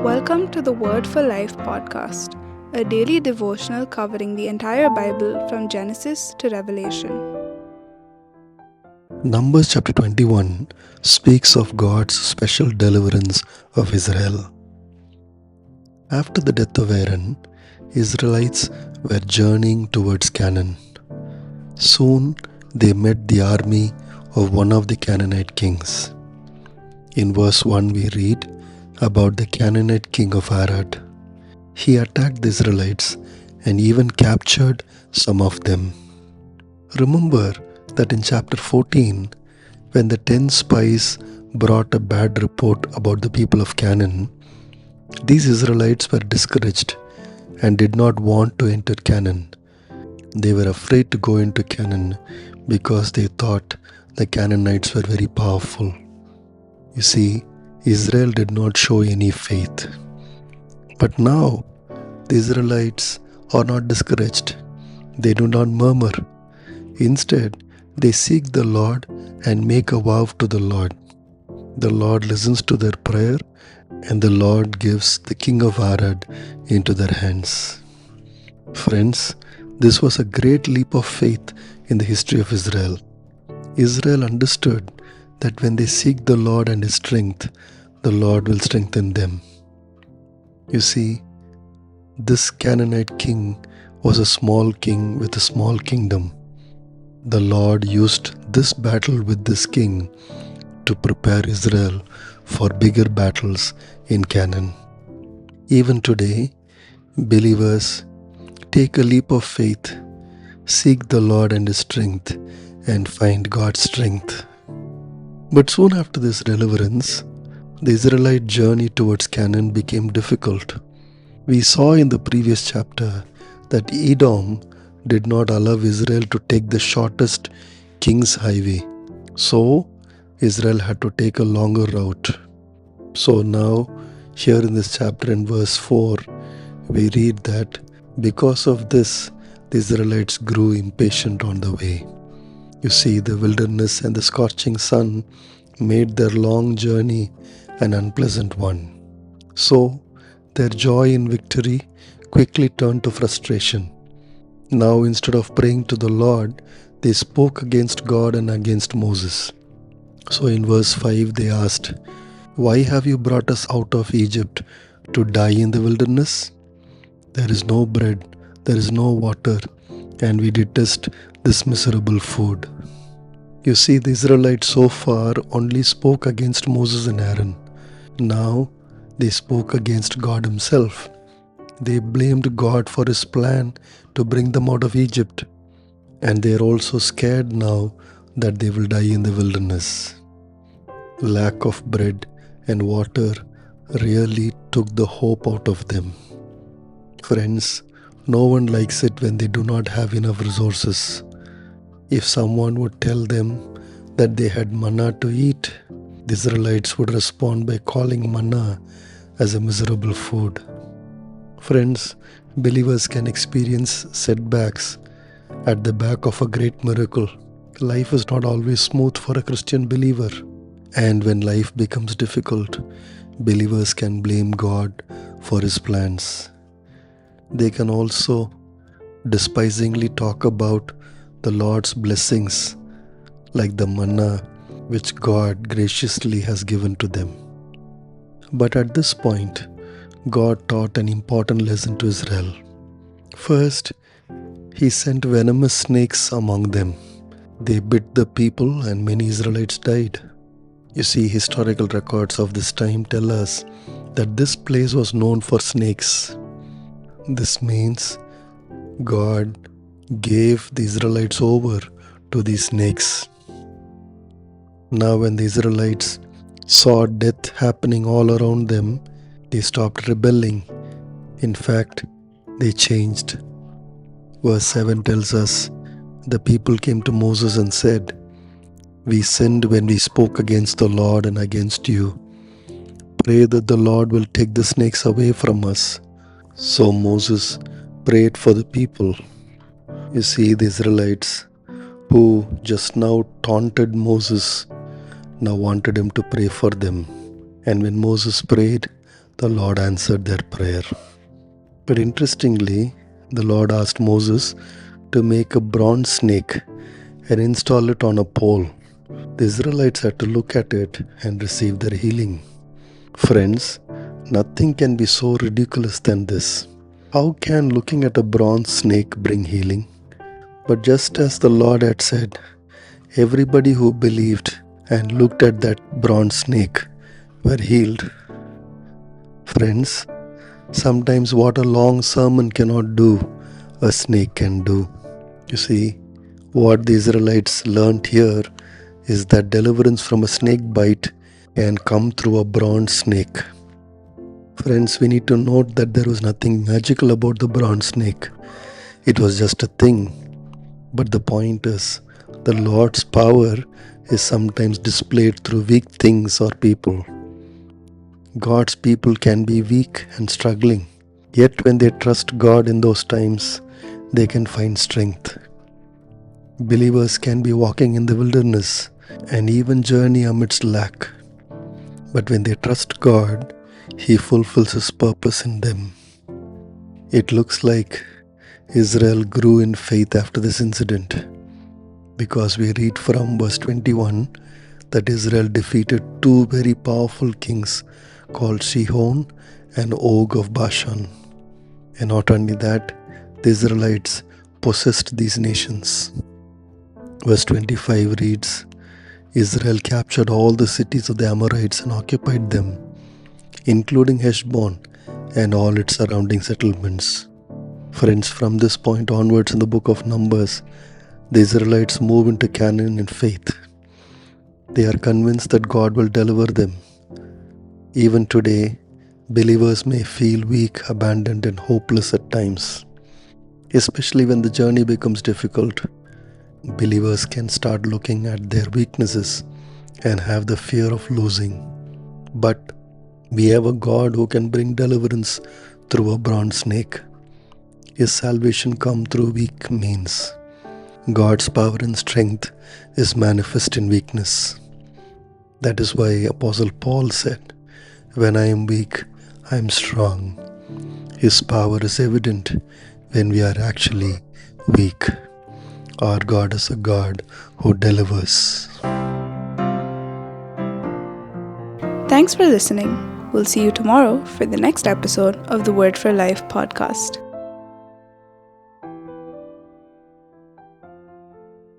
Welcome to the Word for Life podcast, a daily devotional covering the entire Bible from Genesis to Revelation. Numbers chapter 21 speaks of God's special deliverance of Israel. After the death of Aaron, Israelites were journeying towards Canaan. Soon they met the army of one of the Canaanite kings. In verse 1 we read about the Canaanite king of Arad. He attacked the Israelites and even captured some of them. Remember that in chapter 14, when the 10 spies brought a bad report about the people of Canaan, these Israelites were discouraged and did not want to enter Canaan. They were afraid to go into Canaan because they thought the Canaanites were very powerful. You see, Israel did not show any faith. But now, the Israelites are not discouraged. They do not murmur. Instead, they seek the Lord and make a vow to the Lord. The Lord listens to their prayer, and the Lord gives the king of Arad into their hands. Friends, this was a great leap of faith in the history of Israel. Israel understood that when they seek the Lord and His strength, the Lord will strengthen them. You see, this Canaanite king was a small king with a small kingdom. The Lord used this battle with this king to prepare Israel for bigger battles in Canaan. Even today, believers take a leap of faith, seek the Lord and His strength, and find God's strength. But soon after this deliverance, the Israelite journey towards Canaan became difficult. We saw in the previous chapter that Edom did not allow Israel to take the shortest King's Highway. So, Israel had to take a longer route. So now, here in this chapter in verse 4, we read that because of this, the Israelites grew impatient on the way. You see, the wilderness and the scorching sun made their long journey an unpleasant one. So, their joy in victory quickly turned to frustration. Now, instead of praying to the Lord, they spoke against God and against Moses. So in verse 5 they asked, "Why have you brought us out of Egypt to die in the wilderness? There is no bread, there is no water, and we detest this miserable food." You see, the Israelites so far only spoke against Moses and Aaron. Now they spoke against God Himself. They blamed God for His plan to bring them out of Egypt. And they are also scared now that they will die in the wilderness. Lack of bread and water really took the hope out of them. Friends, no one likes it when they do not have enough resources. If someone would tell them that they had manna to eat, the Israelites would respond by calling manna as a miserable food. Friends, believers can experience setbacks at the back of a great miracle. Life is not always smooth for a Christian believer. And when life becomes difficult, believers can blame God for His plans. They can also despisingly talk about the Lord's blessings, like the manna which God graciously has given to them. But at this point, God taught an important lesson to Israel. First, He sent venomous snakes among them. They bit the people and many Israelites died. You see, historical records of this time tell us that this place was known for snakes. This means God gave the Israelites over to these snakes. Now when the Israelites saw death happening all around them, they stopped rebelling. In fact, they changed. Verse 7 tells us, "The people came to Moses and said, 'We sinned when we spoke against the Lord and against you. Pray that the Lord will take the snakes away from us.' So Moses prayed for the people." You see, the Israelites who just now taunted Moses now wanted him to pray for them. And when Moses prayed, the Lord answered their prayer. But interestingly, the Lord asked Moses to make a bronze snake and install it on a pole. The Israelites had to look at it and receive their healing. Friends, nothing can be so ridiculous than this. How can looking at a bronze snake bring healing? But just as the Lord had said, everybody who believed and looked at that bronze snake were healed. Friends, sometimes what a long sermon cannot do, a snake can do. You see, what the Israelites learnt here is that deliverance from a snake bite can come through a bronze snake. Friends, we need to note that there was nothing magical about the bronze snake. It was just a thing. But the point is, the Lord's power is sometimes displayed through weak things or people. God's people can be weak and struggling. Yet when they trust God in those times, they can find strength. Believers can be walking in the wilderness and even journey amidst lack. But when they trust God, He fulfills His purpose in them. It looks like Israel grew in faith after this incident, because we read from verse 21 that Israel defeated two very powerful kings called Sihon and Og of Bashan. And not only that, the Israelites possessed these nations. Verse 25 reads, Israel captured all the cities of the Amorites and occupied them, including Heshbon and all its surrounding settlements. Friends, from this point onwards in the book of Numbers, the Israelites move into Canaan in faith. They are convinced that God will deliver them. Even today, believers may feel weak, abandoned, and hopeless at times. Especially when the journey becomes difficult, believers can start looking at their weaknesses and have the fear of losing. But we have a God who can bring deliverance through a bronze snake. His salvation comes through weak means. God's power and strength is manifest in weakness. That is why Apostle Paul said, when I am weak, I am strong. His power is evident when we are actually weak. Our God is a God who delivers. Thanks for listening. We'll see you tomorrow for the next episode of the Word for Life podcast.